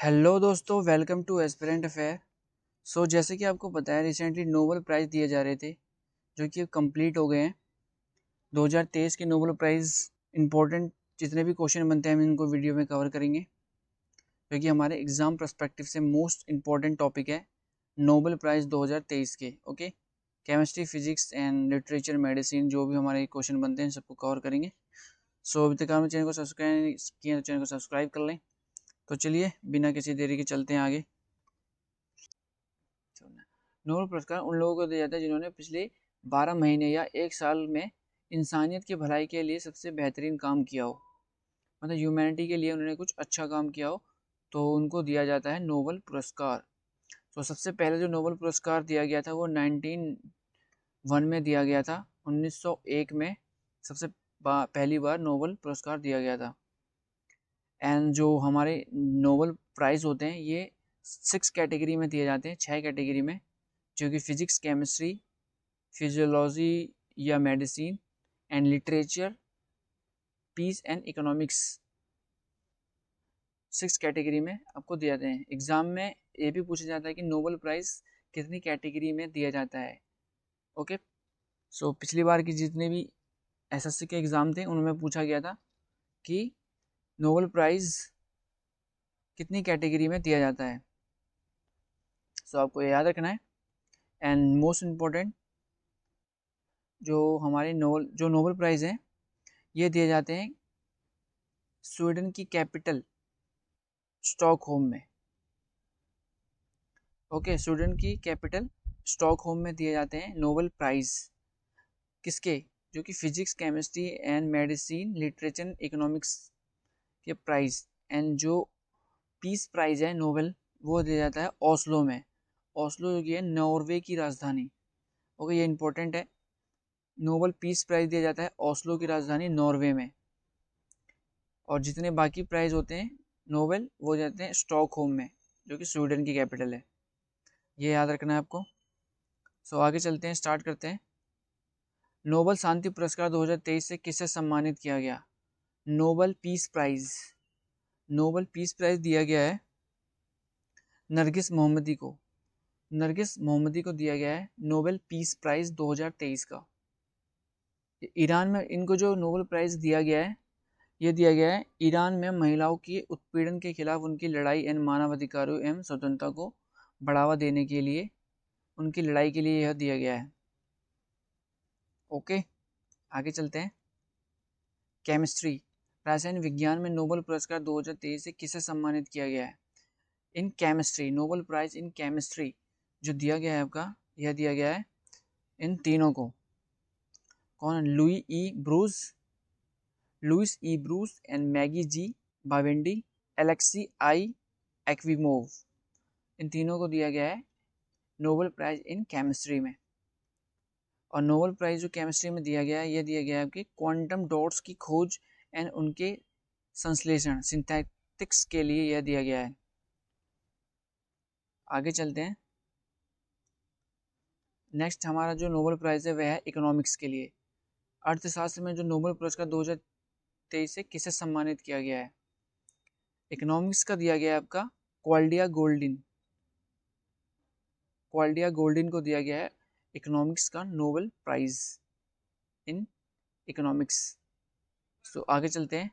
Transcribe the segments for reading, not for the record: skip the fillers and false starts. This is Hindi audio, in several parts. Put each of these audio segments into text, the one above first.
हेलो दोस्तों, वेलकम टू एस्पिरेंट अफेयर। जैसे कि आपको पता है, रिसेंटली नोबेल प्राइज़ दिए जा रहे थे जो कि अब कंप्लीट हो गए हैं। 2023 के नोबेल प्राइज़ इंपॉर्टेंट जितने भी क्वेश्चन बनते हैं हम इनको वीडियो में कवर करेंगे, क्योंकि हमारे एग्ज़ाम पर्सपेक्टिव से मोस्ट इम्पॉर्टेंट टॉपिक है नोबेल प्राइज़ 2023 के। Okay, chemistry, physics and literature, medicine, जो भी हमारे क्वेश्चन बनते हैं सबको कवर करेंगे। अभी तक आपने चैनल को सब्सक्राइब किया तो चैनल को सब्सक्राइब कर लें। तो चलिए बिना किसी देरी के चलते हैं आगे। नोबेल पुरस्कार उन लोगों को दिया जाता है जिन्होंने पिछले 12 महीने या एक साल में इंसानियत की भलाई के लिए सबसे बेहतरीन काम किया हो, मतलब ह्यूमैनिटी के लिए उन्होंने कुछ अच्छा काम किया हो, तो उनको दिया जाता है नोबेल पुरस्कार। सबसे पहले जो नोबेल पुरस्कार दिया गया था वो 1901 में दिया गया था। 1901 में सबसे पहली बार नोबेल पुरस्कार दिया गया था। एंड जो हमारे नोबेल प्राइज़ होते हैं ये 6 कैटेगरी में दिए जाते हैं, 6 कैटेगरी में, जो कि फिजिक्स, केमिस्ट्री, फिजियोलॉजी या medicine and literature, peace and economics, 6 category में आपको दिए जाते हैं। एग्जाम में ये भी पूछा जाता है कि नोबेल प्राइज़ कितनी कैटेगरी में दिया जाता है। ओके, पिछली बार की जितने भी एसएससी के एग्ज़ाम थे उनमें पूछा गया था कि नोबेल प्राइज़ कितनी कैटेगरी में दिया जाता है। आपको ये याद रखना है। एंड मोस्ट इम्पोर्टेंट, जो हमारे नोबेल प्राइज़ हैं ये दिए जाते हैं स्वीडन की कैपिटल स्टॉकहोम में। ओके, स्वीडन की कैपिटल स्टॉकहोम में दिए जाते हैं नोबेल प्राइज़। किसके? जो कि physics, chemistry and medicine, literature, economics के प्राइज़। एंड जो पीस प्राइज़ है नोबेल, वो दिया जाता है ओस्लो में। ओस्लो जो कि है नॉर्वे की राजधानी। ओके, ये इंपॉर्टेंट है। नोबेल पीस प्राइज़ दिया जाता है ओस्लो की राजधानी नॉर्वे में, और जितने बाकी प्राइज़ होते हैं नोबेल वो जाते हैं स्टॉकहोम में, जो कि स्वीडन की कैपिटल है। ये याद रखना है आपको। आगे चलते हैं, स्टार्ट करते हैं। नोबेल शांति पुरस्कार 2023 से किसे सम्मानित किया गया? Nobel peace prize. Nobel peace prize दिया गया है नरगिस मोहम्मदी को। नरगिस मोहम्मदी को दिया गया है नोबेल पीस प्राइज़ 2023 का। ईरान में इनको जो नोबेल प्राइज़ दिया गया है, ये दिया गया है ईरान में महिलाओं की उत्पीड़न के खिलाफ उनकी लड़ाई एवं मानवाधिकारों एवं स्वतंत्रता को बढ़ावा देने के लिए, उनकी लड़ाई के लिए यह दिया गया है। ओके, आगे चलते हैं। केमिस्ट्री, रासायनिक विज्ञान में नोबेल पुरस्कार 2023 से किसे सम्मानित किया गया है? In chemistry, Nobel prize in chemistry जो दिया गया है आपका, यह दिया गया है इन तीनों को। कौन? Louis E Brus and Moungi G Bawendi, Alexei I Ekimov, इन तीनों को दिया गया है नोबेल प्राइज इन केमिस्ट्री में। और नोबेल प्राइज जो केमिस्ट्री में दिया गया है, यह दिया गया है आपके क्वांटम डॉट्स की खोज एंड उनके संश्लेषण, सिंथेटिक्स के लिए यह दिया गया है। आगे चलते हैं। नेक्स्ट हमारा जो नोबेल प्राइज़ है वह है इकोनॉमिक्स के लिए। अर्थशास्त्र में जो नोबेल पुरस्कार 2023 से किसे सम्मानित किया गया है? इकोनॉमिक्स का दिया गया है आपका क्वाल्डिया गोल्डिन। क्वाल्डिया गोल्डिन को दिया गया है इकोनॉमिक्स का नोबेल प्राइज़ इन इकोनॉमिक्स। आगे चलते हैं।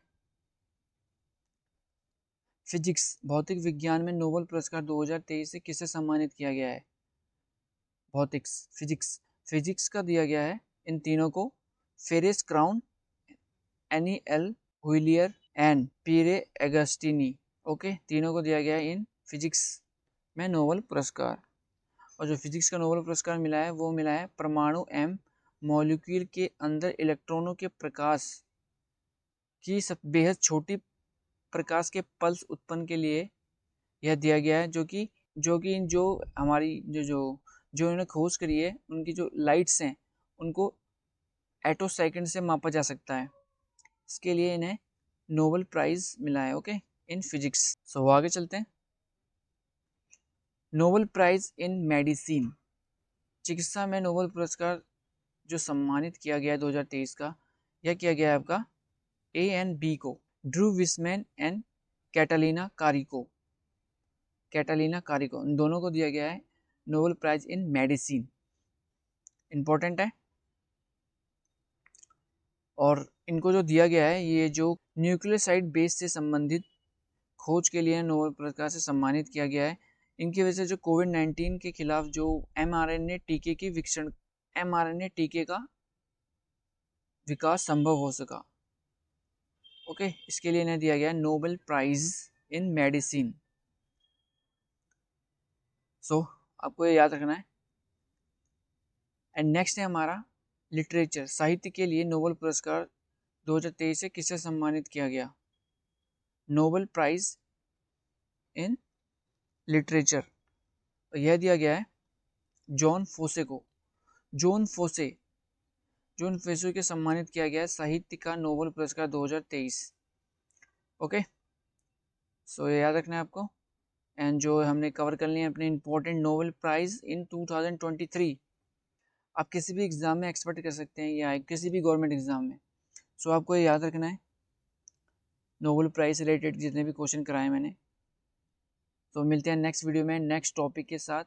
फिजिक्स, भौतिक विज्ञान में नोबेल पुरस्कार 2023 से किसे सम्मानित किया गया है? भौतिक्स, फिजिक्स का दिया गया है इन तीनों को Ferenc Krausz, Anne L Huillier and Pierre Agostini. Okay, तीनों को दिया गया है इन फिजिक्स में नोबेल पुरस्कार। और जो फिजिक्स का नोबेल पुरस्कार मिला है वो मिला है परमाणु एवं मॉलिक्यूल के अंदर इलेक्ट्रॉनों के प्रकाश की सब बेहद छोटी प्रकाश के पल्स उत्पन्न के लिए यह दिया गया है, जो हमारी जो इन्होंने खोज करी है, उनकी जो लाइट्स हैं उनको एटो सेकंड से मापा जा सकता है। इसके लिए इन्हें नोबेल प्राइज़ मिला है। Okay, in physics. आगे चलते हैं। नोबेल प्राइज़ इन मेडिसिन, चिकित्सा में नोबेल पुरस्कार जो सम्मानित किया गया है 2023 का, यह किया गया है आपका ए एंड बी को, Drew Weissman and Katalin Kariko. Katalin Kariko, इन दोनों को दिया गया है Nobel prize in medicine. Important है। और इनको जो दिया गया है, ये जो न्यूक्लियोसाइड बेस से संबंधित खोज के लिए नोबेल पुरस्कार से सम्मानित किया गया है। इनकी वजह से जो कोविड-19 के खिलाफ जो mRNA टीके की विकसन mRNA टीके का विकास संभव हो सका। ओके, इसके लिए इन्हें दिया गया नोबेल प्राइज इन मेडिसिन। सो आपको ये याद रखना है। एंड नेक्स्ट है हमारा लिटरेचर, साहित्य के लिए नोबेल पुरस्कार 2023 से किसे सम्मानित किया गया? नोबेल प्राइज इन लिटरेचर, यह दिया गया है जॉन फोसे को। जॉन फोसे के सम्मानित किया गया है साहित्य का नोबेल पुरस्कार 2023। ओके, सो ये याद रखना है आपको। एंड जो हमने कवर कर लिए अपने इंपॉर्टेंट नोबेल प्राइज इन 2023। आप किसी भी एग्जाम में एक्सपेक्ट कर सकते हैं या किसी भी गवर्नमेंट एग्जाम में। सो आपको ये याद रखना है नोबेल प्राइज से रिलेटेड जितने भी क्वेश्चन कराए मैंने। तो मिलते हैं नेक्स्ट वीडियो में नेक्स्ट टॉपिक के साथ।